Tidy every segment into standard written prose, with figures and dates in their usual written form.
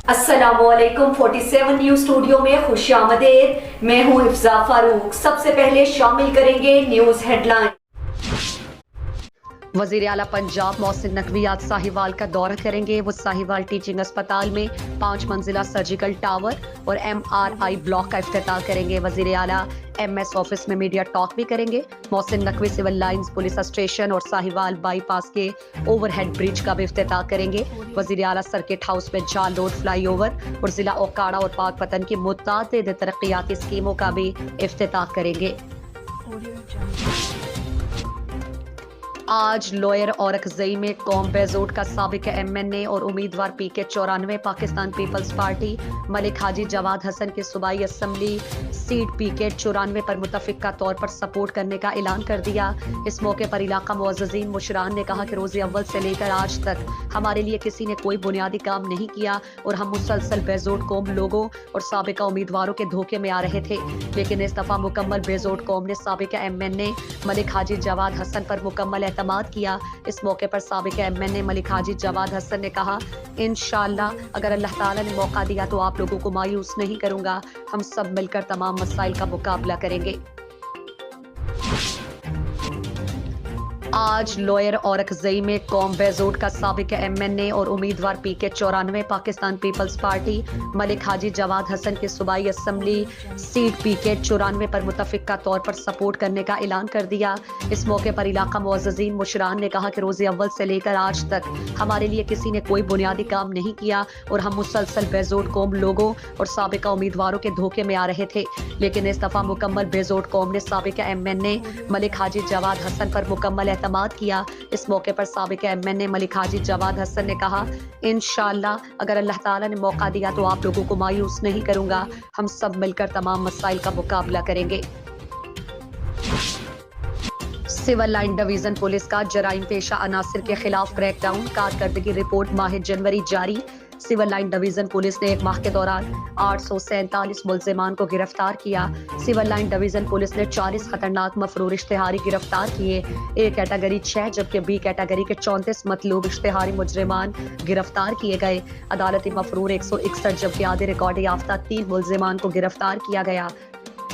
अस्सलामु अलैकुम 47 news studio में खुश आमदेद। मैं हूं हिफ्जा फारूक। सबसे पहले शामिल करेंगे न्यूज हेडलाइन। वज़ीर आला पंजाब मोहसिन नकवी आज साहिवाल का दौरा करेंगे। वो साहिवाल टीचिंग अस्पताल में 5 मंजिला सर्जिकल टावर और MRI ब्लॉक का इफ्तिताह करेंगे। वज़ीर आला MS ऑफिस में मीडिया टॉक भी करेंगे। Mohsin Naqvi civil lines police station और साहिवाल बाईपास के ओवरहेड ब्रिज का भी इफ्तिताह करेंगे। वज़ीर आला सर्किट हाउस में जाल रोड फ्लाई ओवर और जिला ओकाड़ा और पाकपतन की मुतअद्दिद तरक्याती स्कीमों का भी इफ्तिताह करेंगे। आज लोअर औरकजई में कौम बेजोट का साबिक MNA और उम्मीदवार PK 94 पाकिस्तान पीपल्स पार्टी मलिक हाजी जवाद हसन की सूबाई असम्बली सीट PK 94 पर मुतफिका तौर पर सपोर्ट करने का ऐलान कर दिया। इस मौके पर इलाका मुअज़्ज़ज़ीन मुशरान ने कहा कि रोज़े अव्वल से लेकर आज तक हमारे लिए किसी ने कोई बुनियादी काम नहीं किया और हम मुसलसल बेजोट कौम लोगों और साबिका उम्मीदवारों के धोखे में आ रहे थे, लेकिन इस दफा मुकम्मल बेजोट कौम ने साबिका MNA मलिक हाजी जवाद हसन पर मुकम्मल एतमाद किया। इस मौके पर साबिका MNA मलिक हाजी जवाद हसन ने कहा, इंशाअल्लाह अगर अल्लाह ताला ने मौका दिया तो आप लोगों को मायूस नहीं करूंगा, हम सब मिलकर तमाम मसाइल का मुकाबला करेंगे। आज लोअर औरकजई में कौम बेजोट का साबिक MNA और उम्मीदवार PK 94 पाकिस्तान पीपल्स पार्टी मलिक हाजी जवाद हसन की सूबाई असम्बली सीट PK 94 पर मुतफिका तौर पर सपोर्ट करने का ऐलान कर दिया। इस मौके पर इलाका मुअज़्ज़ज़ीन मुशरान ने कहा कि रोज़े अव्वल से लेकर आज तक हमारे लिए किसी ने कोई बुनियादी काम नहीं किया और हम मुसलसल बेजोट कौम लोगों और साबिका उम्मीदवारों के धोखे में आ रहे थे, लेकिन इस दफा मुकम्मल बेजोट कौम ने साबिका MNA मलिक हाजी जवाद हसन पर मुकम्मल एतमाद किया। इस मौके पर साबिका MNA मलिक हाजी जवाद हसन ने कहा, इंशाअल्लाह अगर अल्लाह ताला ने मौका दिया तो आप लोगों को मायूस नहीं करूंगा, हम सब मिलकर तमाम मसाइल का मुकाबला करेंगे। सिविल लाइन डिवीजन पुलिस का जराइम पेशा अनासिर के खिलाफ क्रैकडाउन कारकर्दगी रिपोर्ट माह जनवरी जारी। सिविल लाइन डिवीजन पुलिस ने एक माह के दौरान 847 मुल्जिमान को गिरफ्तार किया। सिविल लाइन डिवीजन पुलिस ने 40 खतरनाक मफरूर इश्तिहारी गिरफ्तार किए। A कैटेगरी 6 जबकि B कैटेगरी के 34 मतलूब इश्तिहारी मुजरिमान गिरफ्तार किए गए। अदालती मफरूर 161 जबकि आधे रिकॉर्ड याफ्ता 3 मुल्जिमान को गिरफ्तार किया गया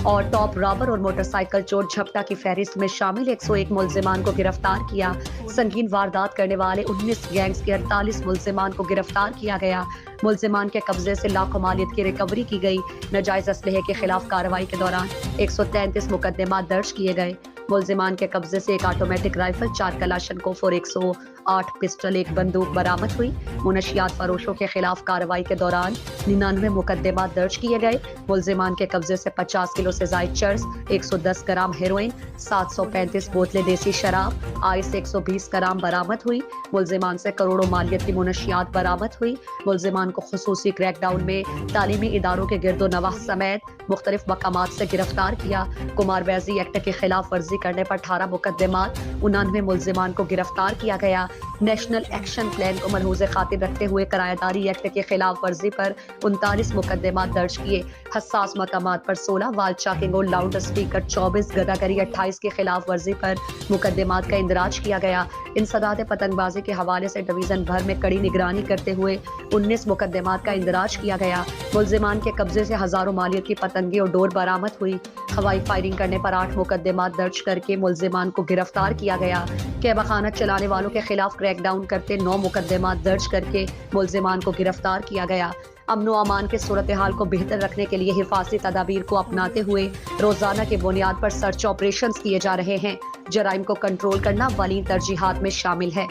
और टॉप रॉबर और मोटरसाइकिल चोर झपटा की फहरिस्त में शामिल 101 मुल्जिमान को गिरफ्तार किया। संगीन वारदात करने वाले 19 गैंग्स के 48 मुल्जिमान को गिरफ्तार किया गया। मुल्जिमान के कब्जे से लाखों मालियत की रिकवरी की गई। नाजायज असलहे के खिलाफ कार्रवाई के दौरान 133 मुकदमा दर्ज किए गए। मुल्जिमान के कब्जे से एक ऑटोमेटिक राइफल, 4 कलाशनकोफ और 108 पिस्टल, 1 बंदूक बरामद हुई। मुनशियात फरोशों के खिलाफ कार्रवाई के दौरान 99 मुकदमा दर्ज किए गए। मुल्जिमान के कब्जे से 50 किलो से जायद चर्स, 110 ग्राम हेरोइन, 735 बोतलें देसी शराब, आइस 120 ग्राम बरामद हुई। मुल्जिमान से करोड़ों मालियत की मुनशियात बरामद हुई। मुल्जिमान को खुसूसी क्रैकडाउन में तालीमी इदारों के गिरदो नवाह समेत मुख्तलिफ मकामात से गिरफ्तार किया। कुमारवैजी एक्ट के खिलाफ वर्जी करने पर 18 मुकदमात, 99 मुल्जिमान को गिरफ्तार किया गया। नेशनल एक्शन प्लान को मलहूज़ खातिर रखते हुए किराएदारी एक्ट के खिलाफ वर्जी पर 39 मुकदमा दर्ज किए। हसास मकामात पर 16, वाल चाकिंग और लाउड स्पीकर 24, गदागरी 28 की खिलाफ वर्जी पर मुकदमात का इंदराज किया गया। इंसदाद पतंगबाजी के हवाले से डिवीजन भर में कड़ी निगरानी करते हुए 19 मुकदमात का इंदराज किया गया। मुल्जिमान के कब्जे से हजारों मालियत की पतंगे और डोर बरामद हुई। हवाई फायरिंग करने पर 8 मुकदमात दर्ज करके मुल्जिमान को गिरफ्तार किया गया। कहवाखाना चलाने वालों के खिलाफ क्रैकडाउन करते 9 मुकदमात दर्ज करके मुल्जिमान को गिरफ्तार किया गया। अमन व अमान के सूरत हाल को बेहतर रखने के लिए हिफाजती तदाबीर को अपनाते हुए रोजाना की बुनियाद पर सर्च ऑपरेशन किए जा रहे हैं। जराइम को कंट्रोल करना अव्वलीन तरजीहात में शामिल है।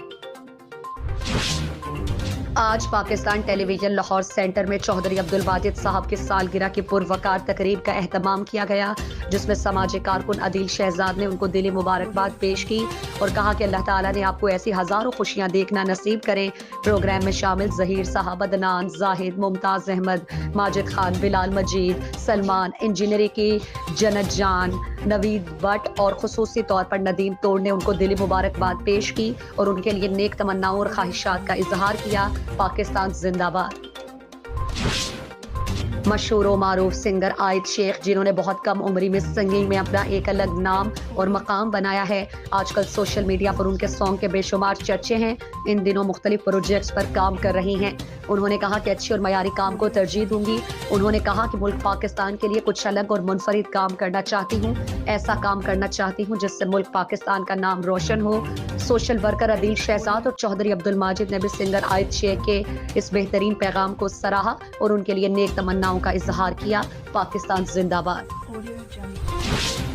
आज पाकिस्तान टेलीविजन लाहौर सेंटर में चौधरी अब्दुल वाजिद साहब की सालगिरह की पुरवकार तकरीब का एहतमाम किया गया, जिसमें समाजी कारकुन अदील शहजाद ने उनको दिली मुबारकबाद पेश की और कहा कि अल्लाह ताला ने आपको ऐसी हजारों खुशियां देखना नसीब करें। प्रोग्राम में शामिल जहीर साहब, अदनान, जाहिद, मुमताज अहमद, माजिद खान, बिलाल मजीद, सलमान, इंजीनियरिंग की जन्नत जान, नवीद भट्ट और खुसूसी तौर पर नदीम तोड़ ने उनको दिली मुबारकबाद पेश की और उनके लिए नेक तमन्नाओं और ख्वाहिशात का इजहार किया। पाकिस्तान जिंदाबाद। مشہور و معروف سنگر عائد شیخ، جنہوں نے بہت کم عمری میں سنگنگ میں اپنا ایک الگ نام اور مقام بنایا ہے، آج کل سوشل میڈیا پر ان کے سانگ کے بے شمار چرچے ہیں۔ ان دنوں مختلف پروجیکٹس پر کام کر رہی ہیں۔ انہوں نے کہا کہ اچھی اور معیاری کام کو ترجیح دوں گی۔ انہوں نے کہا کہ ملک پاکستان کے لیے کچھ الگ اور منفرد کام کرنا چاہتی ہوں، ایسا کام کرنا چاہتی ہوں جس سے ملک پاکستان کا نام روشن ہو۔ سوشل ورکر عدیل شہزاد اور چودھری عبدالماجد نے بھی سنگر عائد شیخ کے اس بہترین پیغام کو سراہا اور ان کے لیے نیک تمناؤں کا اظہار کیا۔ پاکستان زندہ باد۔